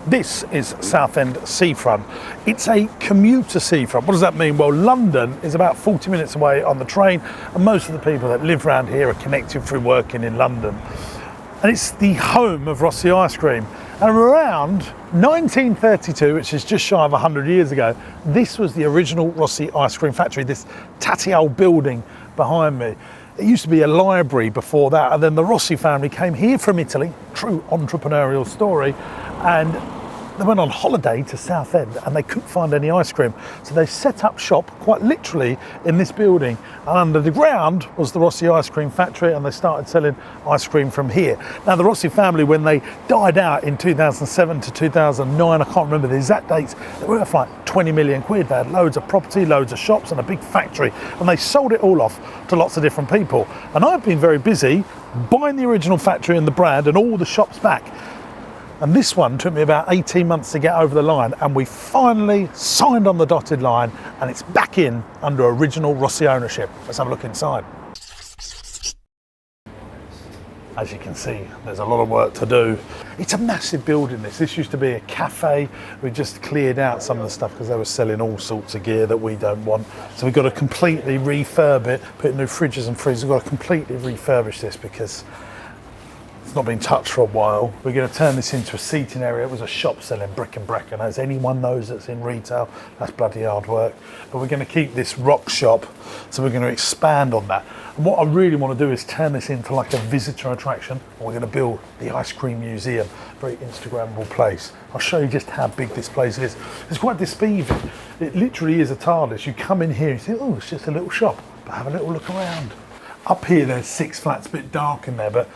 This is Southend Seafront. It's a commuter seafront. What does that mean? Well, London is about 40 minutes away on the train, and most of the people that live around here are connected through working in London. And it's the home of Rossi Ice Cream. And around 1932, which is just shy of 100 years ago, this was the original Rossi Ice Cream factory, this tatty old building behind me. It used to be a library before that, and then the Rossi family came here from Italy, true entrepreneurial story, and they went on holiday to Southend and they couldn't find any ice cream. So they set up shop quite literally in this building, and under the ground was the Rossi Ice Cream factory, and they started selling ice cream from here. Now the Rossi family, when they died out in 2007 to 2009, I can't remember the exact dates, they were worth like 20 million quid. They had loads of property, loads of shops and a big factory, and they sold it all off to lots of different people. And I've been very busy buying the original factory and the brand and all the shops back. And this one took me about 18 months to get over the line, and we finally signed on the dotted line, and it's back in under original Rossi ownership. Let's have a look inside. As you can see, there's a lot of work to do. It's a massive building, this. This used to be a cafe. We just cleared out some of the stuff because they were selling all sorts of gear that we don't want. So we've got to completely refurb it, put new fridges and freezers. We've got to completely refurbish this because it's not been touched for a while. We're going to turn this into a seating area. It was a shop selling brick and bracken. As anyone knows that's in retail, that's bloody hard work. But we're going to keep this rock shop, so we're going to expand on that. And what I really want to do is turn this into like a visitor attraction. And we're going to build the ice cream museum, very Instagrammable place. I'll show you just how big this place is. It's quite deceiving. It literally is a TARDIS. You come in here and you think, oh, it's just a little shop, but have a little look around. Up here, there's 6 flats, a bit dark in there, but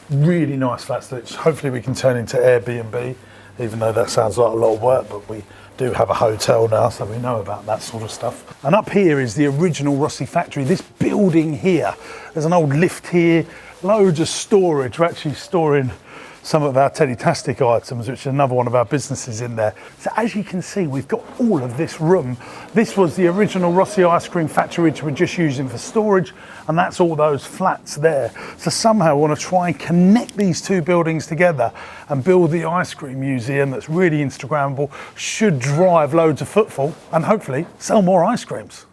really nice flats that hopefully we can turn into Airbnb, even though that sounds like a lot of work, but we do have a hotel now, so we know about that sort of stuff. And up here is the original Rossi factory. This building here, there's an old lift here, loads of storage. We're actually storing some of our Teddy-tastic items, which is another one of our businesses in there. So as you can see, we've got all of this room. This was the original Rossi Ice Cream factory, which we're just using for storage, and that's all those flats there. So somehow we want to try and connect these two buildings together and build the ice cream museum that's really Instagrammable, should drive loads of footfall and hopefully sell more ice creams.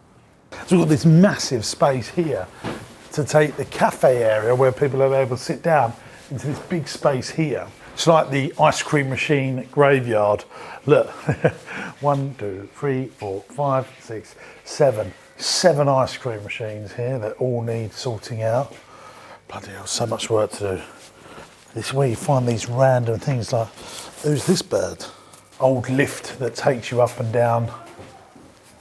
So we've got this massive space here to take the cafe area where people are able to sit down into this big space here. It's like the ice cream machine graveyard. Look, 1, 2, 3, 4, 5, 6, 7. 7 ice cream machines here that all need sorting out. Bloody hell, so much work to do. This is where you find these random things like, who's this bird? Old lift that takes you up and down.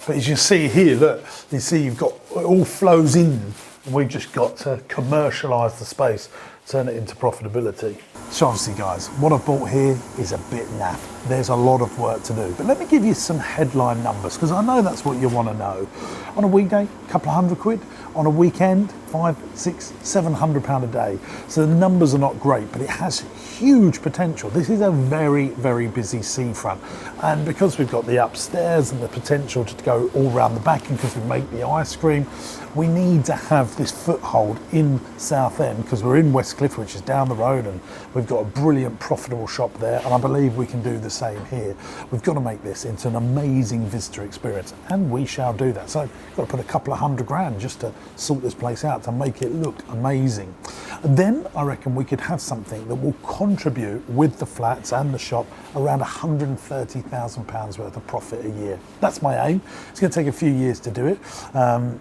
But as you see here, look, you see you've got, it all flows in. We've just got to commercialise the space, turn it into profitability. So obviously guys, what I've bought here is a bit naff. There's a lot of work to do, but let me give you some headline numbers, because I know that's what you want to know. On a weekday, a couple of £100 quid. On a weekend, 500, 600, £700 a day. So the numbers are not great, but it has huge potential. This is a very, very busy seafront. And because we've got the upstairs and the potential to go all around the back, and because we make the ice cream, we need to have this foothold in Southend, because we're in Westcliff, which is down the road, and we've got a brilliant, profitable shop there, and I believe we can do the same here. We've got to make this into an amazing visitor experience, and we shall do that. So we've got to put a couple of £100 just to sort this place out, to make it look amazing. And then I reckon we could have something that will contribute with the flats and the shop around £130,000 worth of profit a year. That's my aim. It's going to take a few years to do it, and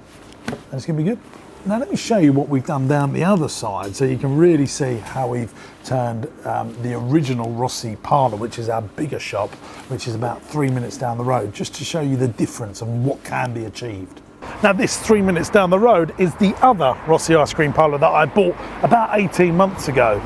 it's going to be good. Now let me show you what we've done down the other side, so you can really see how we've turned the original Rossi parlour, which is our bigger shop, which is about 3 minutes down the road, just to show you the difference and what can be achieved. Now this 3 minutes down the road is the other Rossi Ice Cream parlour that I bought about 18 months ago.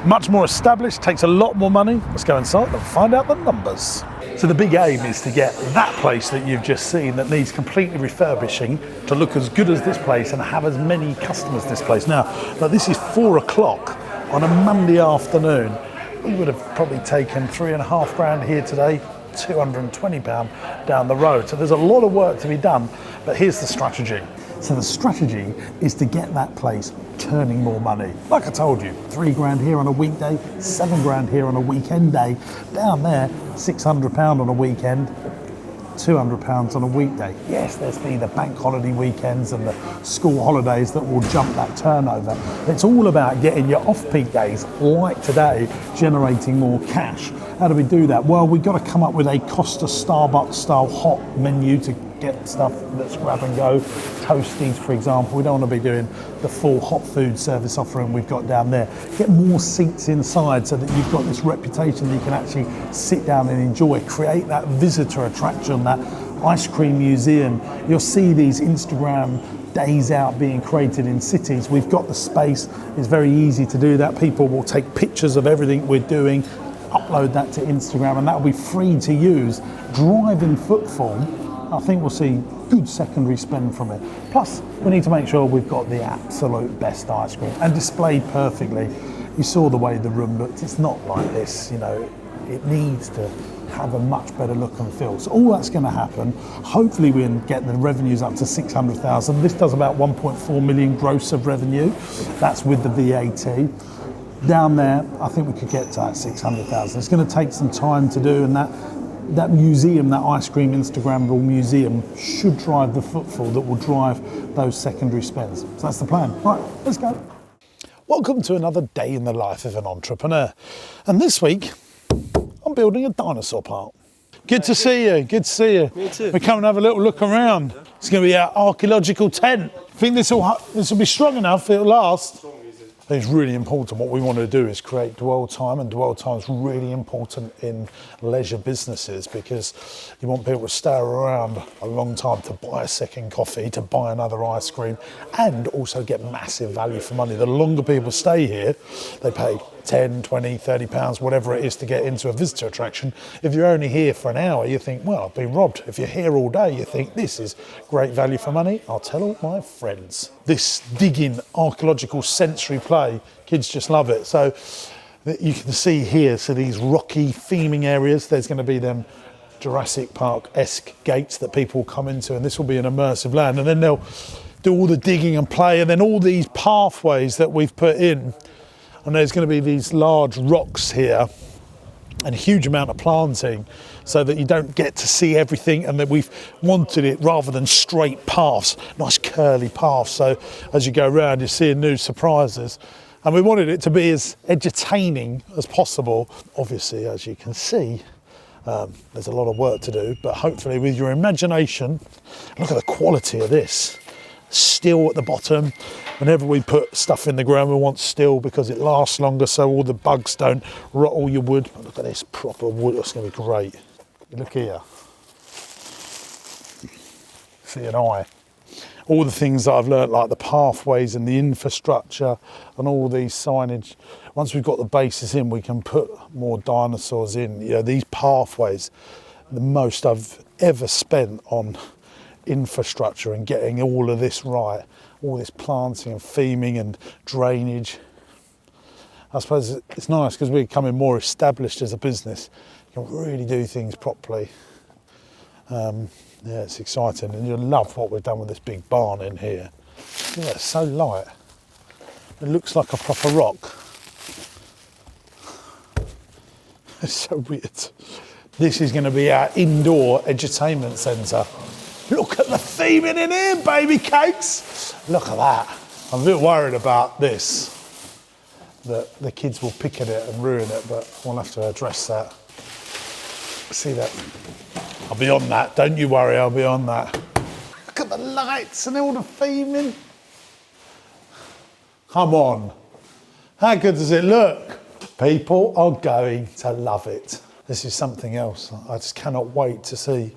Much more established, takes a lot more money. Let's go inside and find out the numbers. So the big aim is to get that place that you've just seen that needs completely refurbishing to look as good as this place and have as many customers as this place. Now this is 4 o'clock on a Monday afternoon. We would have probably taken £3,500 here today, £220 down the road. So there's a lot of work to be done, but here's the strategy. So the strategy is to get that place turning more money. Like I told you, £3,000 here on a weekday, £7,000 here on a weekend day. Down there, £600 on a weekend, £200 on a weekday. Yes, there's been the bank holiday weekends and the school holidays that will jump that turnover. It's all about getting your off-peak days, like today, generating more cash. How do we do that? Well, we've got to come up with a Costa Starbucks style hot menu to get stuff that's grab and go. Toasties, for example. We don't want to be doing the full hot food service offering we've got down there. Get more seats inside so that you've got this reputation that you can actually sit down and enjoy. Create that visitor attraction, that ice cream museum. You'll see these Instagram days out being created in cities. We've got the space. It's very easy to do that. People will take pictures of everything we're doing, upload that to Instagram, and that will be free to use. Driving footfall, I think we'll see good secondary spend from it. Plus, we need to make sure we've got the absolute best ice cream and displayed perfectly. You saw the way the room looked. It's not like this, you know. It needs to have a much better look and feel. So all that's going to happen. Hopefully we can get the revenues up to 600,000. This does about 1.4 million gross of revenue. That's with the VAT. Down there, I think we could get to that 600,000. It's going to take some time to do, and that museum, that ice cream Instagrammable museum, should drive the footfall that will drive those secondary spends. So that's the plan. Right, let's go. Welcome to another day in the life of an entrepreneur. And this week, I'm building a dinosaur park. Good to see you, good to see you. Me too. We come and have a little look around. It's going to be our archaeological tent. I think this will be strong enough, it'll last. It's really important. What we want to do is create dwell time, and dwell time is really important in leisure businesses because you want people to stay around a long time to buy a second coffee, to buy another ice cream, and also get massive value for money. The longer people stay here, they pay 10, 20, 30 pounds, whatever it is to get into a visitor attraction. If you're only here for an hour, you think, well, I've been robbed. If you're here all day, you think, this is great value for money. I'll tell all my friends. This digging archaeological sensory play, kids just love it. So you can see here, so these rocky theming areas, there's going to be them Jurassic Park-esque gates that people will come into, and this will be an immersive land. And then they'll do all the digging and play, and then all these pathways that we've put in. And there's going to be these large rocks here and a huge amount of planting so that you don't get to see everything, and that we've wanted it rather than straight paths, nice curly paths. So as you go around, you're seeing new surprises. And we wanted it to be as entertaining as possible. Obviously, as you can see, there's a lot of work to do, but hopefully with your imagination, look at the quality of this. Steel at the bottom. Whenever we put stuff in the ground, we want steel because it lasts longer, so all the bugs don't rot all your wood. But look at this proper wood, it's going to be great. Look here. See an eye. All the things that I've learnt, like the pathways and the infrastructure and all these signage. Once we've got the bases in, we can put more dinosaurs in. You know, these pathways, the most I've ever spent on infrastructure and getting all of this right, all this planting and theming and drainage. I suppose it's nice because we're becoming more established as a business. You can really do things properly. Yeah, it's exciting, and you'll love what we've done with this big barn in here. Yeah, it's so light. It looks like a proper rock. It's so weird. This is going to be our indoor entertainment centre. Look at the theming in here, baby cakes. Look at that. I'm a bit worried about this, that the kids will pick at it and ruin it, but we'll have to address that. See that? I'll be on that. Don't you worry, I'll be on that. Look at the lights and all the theming. Come on. How good does it look? People are going to love it. This is something else. I just cannot wait to see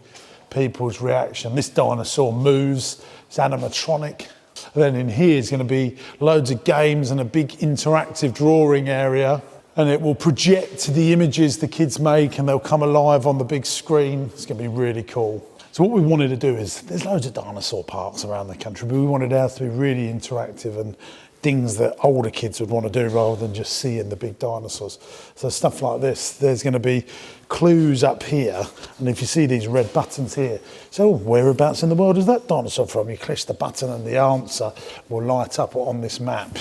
people's reaction. This dinosaur moves, it's animatronic. And then in here is going to be loads of games and a big interactive drawing area, and it will project the images the kids make and they'll come alive on the big screen. It's going to be really cool. So what we wanted to do is, there's loads of dinosaur parks around the country, but we wanted ours to be really interactive and things that older kids would want to do rather than just seeing the big dinosaurs. So stuff like this, there's going to be clues up here, and if you see these red buttons here, so whereabouts in the world is that dinosaur from? You click the button and the answer will light up on this map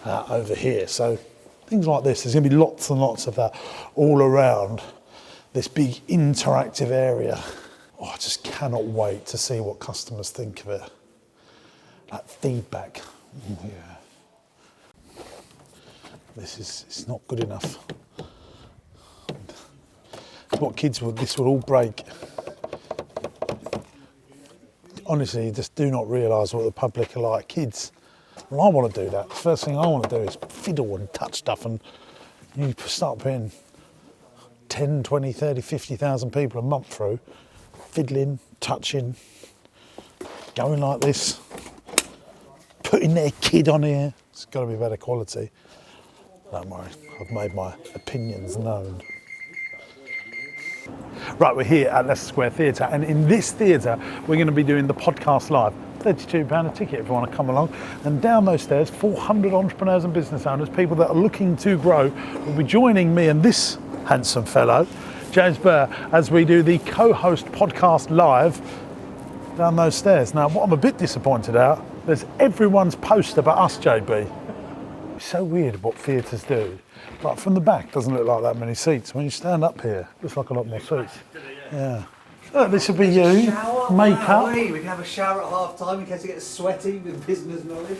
over here. So things like this, there's going to be lots and lots of that all around this big interactive area. Oh, I just cannot wait to see what customers think of it. That feedback. Oh, yeah. It's not good enough. What kids would, this would all break. Honestly, you just do not realise what the public are like. Kids, well, I want to do that. The first thing I want to do is fiddle and touch stuff, and you start putting 10, 20, 30, 50,000 people a month through, fiddling, touching, going like this, putting their kid on here. It's got to be better quality. Don't worry, I've made my opinions known. Right, we're here at Leicester Square Theatre, and in this theatre we're going to be doing the podcast live. £32 a ticket if you want to come along. And down those stairs, 400 entrepreneurs and business owners, people that are looking to grow, will be joining me and this handsome fellow, James Burr, as we do the co-host podcast live down those stairs. Now, what I'm a bit disappointed at, there's everyone's poster but us, JB. It's so weird what theatres do. Like from the back, doesn't look like that many seats. When you stand up here, looks like a lot more seats. Yeah. Look, this will be you. Makeup. We can have a shower at half time in case it gets sweaty with business knowledge.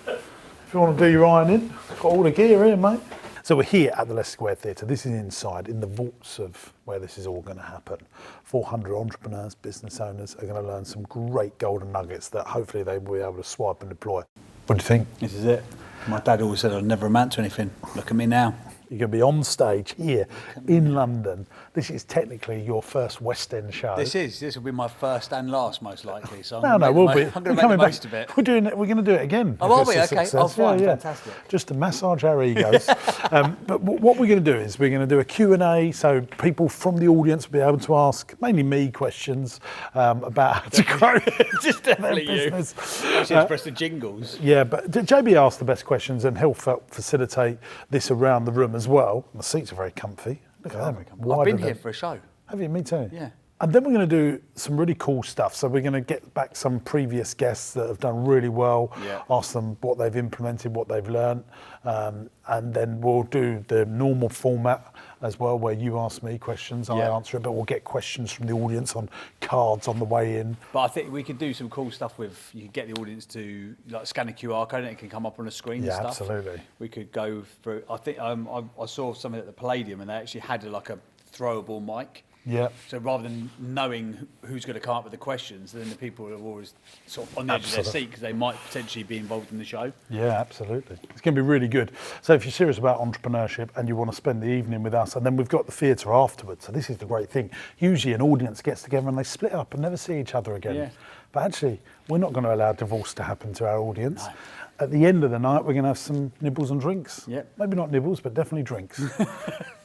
If you want to do your ironing, got all the gear here, mate. So we're here at the Leicester Square Theatre. This is inside, in the vaults of where this is all going to happen. 400 entrepreneurs, business owners are going to learn some great golden nuggets that hopefully they will be able to swipe and deploy. What do you think? This is it. My dad always said I'd never amount to anything. Look at me now. You're going to be on stage here in London. This is technically your first West End show. This will be my first and last, most likely. So I'm going to make the most of it. We're going to do it again. Oh, are we? Okay. Oh, fine. Yeah. Fantastic. Just to massage our egos. But what we're going to do is we're going to do a Q&A, so people from the audience will be able to ask, mainly me, questions about how to grow just definitely their business. Actually, press the jingles. Yeah, but JB asked the best questions, and he'll facilitate this around the room as well. The seats are very comfy. Look at them. I've been here for a show. Have you? Me too. Yeah. And then we're going to do some really cool stuff. So we're going to get back some previous guests that have done really well, ask them what they've implemented, what they've learned, and then we'll do the normal format as well, where you ask me questions, I answer it, but we'll get questions from the audience on cards on the way in. But I think we could do some cool stuff with, you could get the audience to like scan a QR code and it can come up on a screen and stuff. Absolutely. We could go through, I think I saw something at the Palladium and they actually had like a throwable mic. Yeah. So rather than knowing who's going to come up with the questions, then the people are always sort of on the edge of their seat because they might potentially be involved in the show. Yeah, absolutely. It's going to be really good. So if you're serious about entrepreneurship and you want to spend the evening with us, and then we've got the theatre afterwards. So this is the great thing. Usually an audience gets together and they split up and never see each other again. Yeah. But actually, we're not going to allow divorce to happen to our audience. No. At the end of the night, we're going to have some nibbles and drinks. Yep. Maybe not nibbles, but definitely drinks.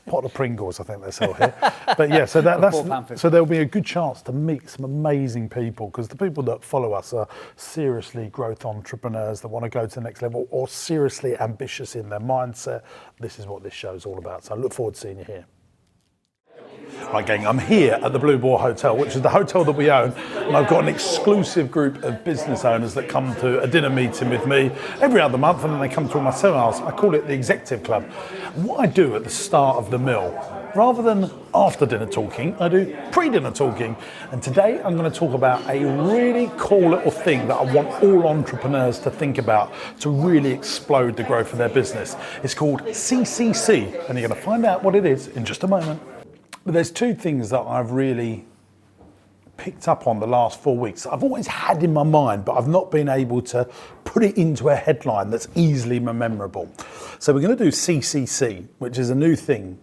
Pot of Pringles, I think they sell here. But yeah, so so there'll be a good chance to meet some amazing people, because the people that follow us are seriously growth entrepreneurs that want to go to the next level or seriously ambitious in their mindset. This is what this show's all about. So I look forward to seeing you here. Right, gang, I'm here at the Blue Boar Hotel, which is the hotel that we own, and I've got an exclusive group of business owners that come to a dinner meeting with me every other month, and then they come to all my seminars. I call it the Executive Club. And what I do at the start of the meal, rather than after dinner talking, I do pre-dinner talking. And today I'm going to talk about a really cool little thing that I want all entrepreneurs to think about to really explode the growth of their business. It's called CCC, and you're going to find out what it is in just a moment. But there's two things that I've really picked up on the last 4 weeks. I've always had in my mind, but I've not been able to put it into a headline that's easily memorable. So we're going to do CCC, which is a new thing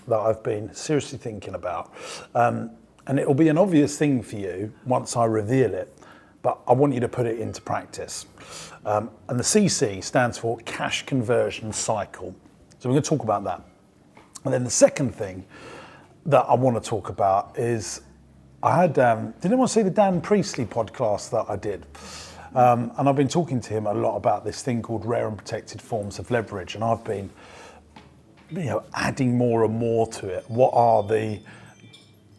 that I've been seriously thinking about. And it'll be an obvious thing for you once I reveal it, but I want you to put it into practice. And the CC stands for Cash Conversion Cycle. So we're going to talk about that. And then the second thing that I want to talk about is I had, did anyone see the Dan Priestley podcast that I did? And I've been talking to him a lot about this thing called rare and protected forms of leverage, and I've been adding more and more to it. What are the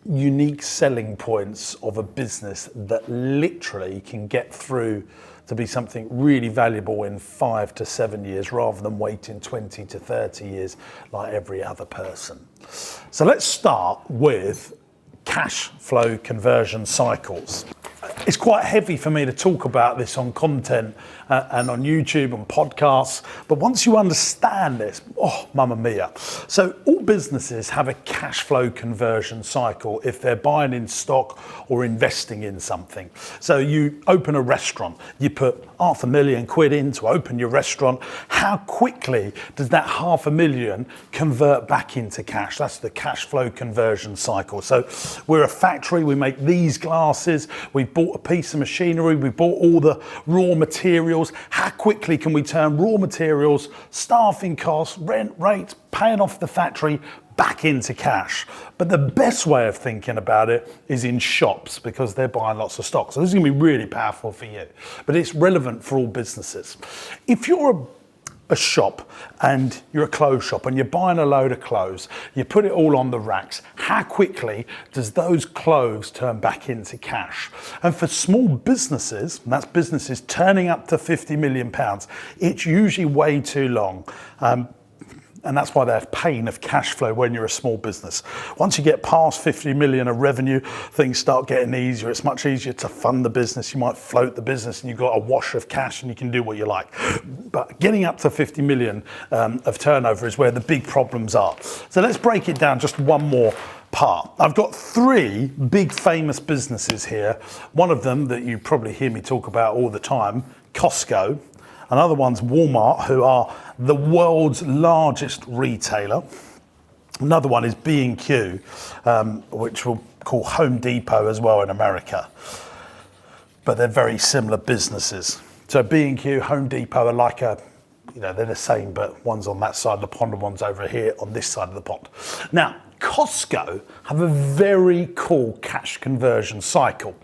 unique selling points of a business that literally can get through to be something really valuable in 5 to 7 years rather than waiting 20 to 30 years like every other person? So let's start with cash flow conversion cycles. It's quite heavy for me to talk about this on content and on YouTube and podcasts, but once you understand this, oh, mamma mia. So all businesses have a cash flow conversion cycle if they're buying in stock or investing in something. So you open a restaurant, you put £500,000 in to open your restaurant. How quickly does that £500,000 convert back into cash? That's the cash flow conversion cycle. So we're a factory, we make these glasses, we bought a piece of machinery, we bought all the raw materials. How quickly can we turn raw materials, staffing costs, rent rates, paying off the factory back into cash? But the best way of thinking about it is in shops, because they're buying lots of stock. So this is going to be really powerful for you, but it's relevant for all businesses. If you're a shop and you're a clothes shop and you're buying a load of clothes, you put it all on the racks, how quickly does those clothes turn back into cash? And for small businesses, and that's businesses turning up to £50 million, it's usually way too long. And that's why they have pain of cash flow when you're a small business. Once you get past 50 million of revenue, things start getting easier. It's much easier to fund the business. You might float the business and you've got a wash of cash and you can do what you like. But getting up to 50 million of turnover is where the big problems are. So let's break it down just one more part. I've got 3 big famous businesses here. One of them that you probably hear me talk about all the time, Costco. Another one's Walmart, who are the world's largest retailer. Another one is B&Q, which we'll call Home Depot as well in America. But they're very similar businesses. So B&Q, Home Depot are like they're the same, but one's on that side of the pond and one's over here on this side of the pond. Now, Costco have a very cool cash conversion cycle.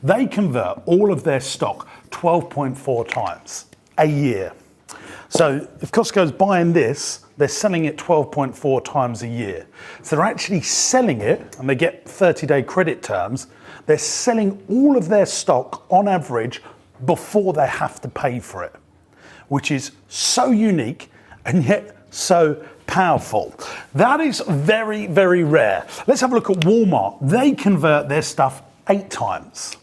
They convert all of their stock 12.4 times a year. So if Costco's buying this, they're selling it 12.4 times a year. So they're actually selling it, and they get 30-day credit terms. They're selling all of their stock on average before they have to pay for it, which is so unique and yet so powerful. That is very, very rare. Let's have a look at Walmart. They convert their stuff 8 times.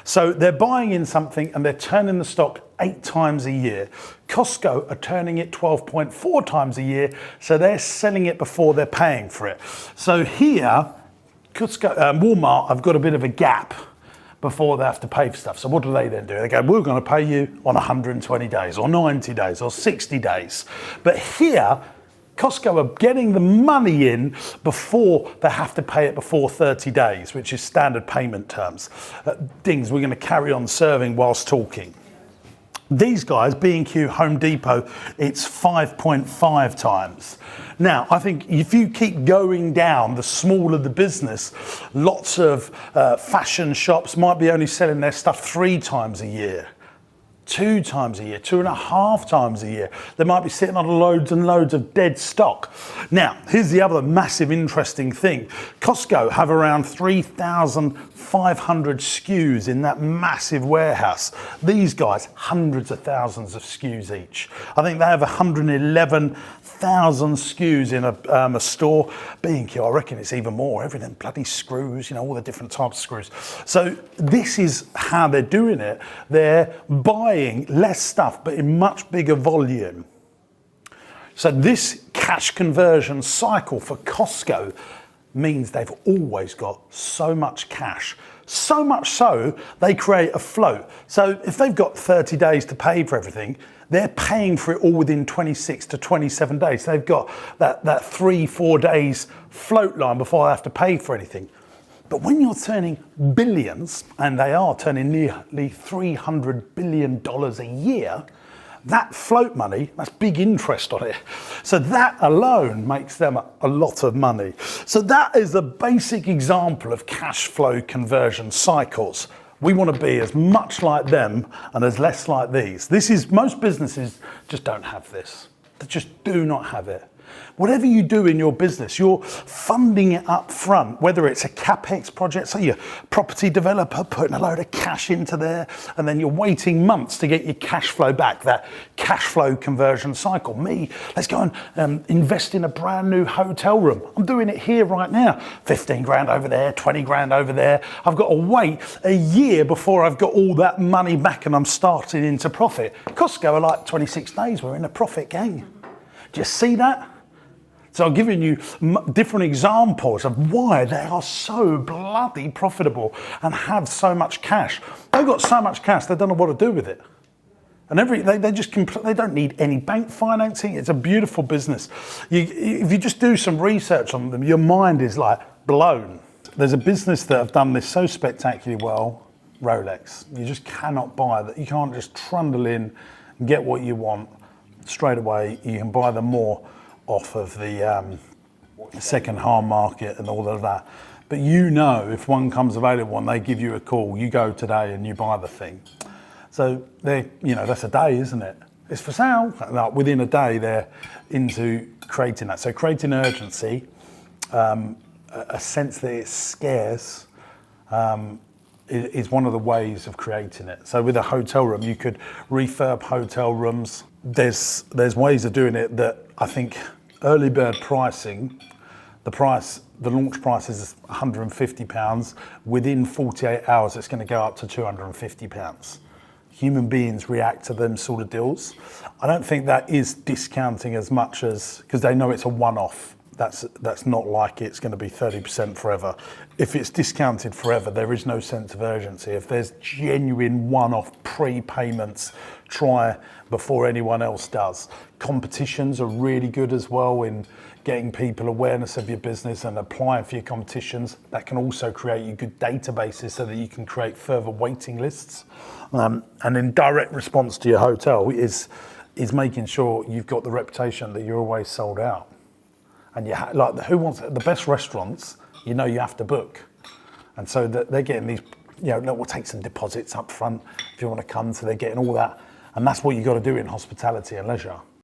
So they're buying in something and they're turning the stock 8 times a year. Costco are turning it 12.4 times a year, so they're selling it before they're paying for it. So here, Walmart have got a bit of a gap before they have to pay for stuff. So what do they then do? They go, we're going to pay you on 120 days or 90 days or 60 days. But here, Costco are getting the money in before they have to pay it before 30 days, which is standard payment terms. Dings we're going to carry on serving whilst talking. These guys, B&Q, Home Depot, it's 5.5 times. Now, I think if you keep going down, the smaller the business, lots of fashion shops might be only selling their stuff 3 times a year. 2 times a year, 2.5 times a year. They might be sitting on loads and loads of dead stock. Now, here's the other massive interesting thing. Costco have around 3,500 SKUs in that massive warehouse. These guys, hundreds of thousands of SKUs each. I think they have 111,000 SKUs in a store. B&Q, I reckon it's even more. Everything, bloody screws, all the different types of screws. So this is how they're doing it. They're buying less stuff, but in much bigger volume. So this cash conversion cycle for Costco means they've always got so much cash. So much so, they create a float. So if they've got 30 days to pay for everything, they're paying for it all within 26 to 27 days. They've got that 3-4 days float line before they have to pay for anything. But when you're turning billions, and they are turning nearly $300 billion a year, that float money, that's big interest on it. So that alone makes them a lot of money. So that is a basic example of cash flow conversion cycles. We want to be as much like them and as less like these. Most businesses just don't have this. They just do not have it. Whatever you do in your business, you're funding it up front, whether it's a CapEx project, so you're a property developer putting a load of cash into there, and then you're waiting months to get your cash flow back, that cash flow conversion cycle. Let's go and invest in a brand new hotel room. I'm doing it here right now. 15 grand over there, 20 grand over there. I've got to wait a year before I've got all that money back and I'm starting into profit. Costco are like 26 days, we're in a profit, gang. Do you see that? So I'm giving you different examples of why they are so bloody profitable and have so much cash. They've got so much cash, they don't know what to do with it. And they don't need any bank financing. It's a beautiful business. If you just do some research on them, your mind is like blown. There's a business that have done this so spectacularly well, Rolex. You just cannot buy that. You can't just trundle in and get what you want straight away. You can buy them more off of the second-hand market and all of that. But if one comes available and they give you a call, you go today and you buy the thing. So that's a day, isn't it? It's for sale. Like within a day, they're into creating that. So creating urgency, a sense that it's scarce, is one of the ways of creating it. So with a hotel room, you could refurb hotel rooms. There's ways of doing it that I think early bird pricing, the launch price is £150. Within 48 hours, it's going to go up to £250. Human beings react to them sort of deals. I don't think that is discounting as much as, because they know it's a one-off. That's not like it's going to be 30% forever. If it's discounted forever, there is no sense of urgency. If there's genuine one-off prepayments, try before anyone else does. Competitions are really good as well in getting people awareness of your business and applying for your competitions. That can also create you good databases so that you can create further waiting lists. And in direct response to your hotel is making sure you've got the reputation that you're always sold out. And who wants the best restaurants? You have to book, and so they're getting these. We'll take some deposits up front if you want to come. So they're getting all that, and that's what you got to do in hospitality and leisure.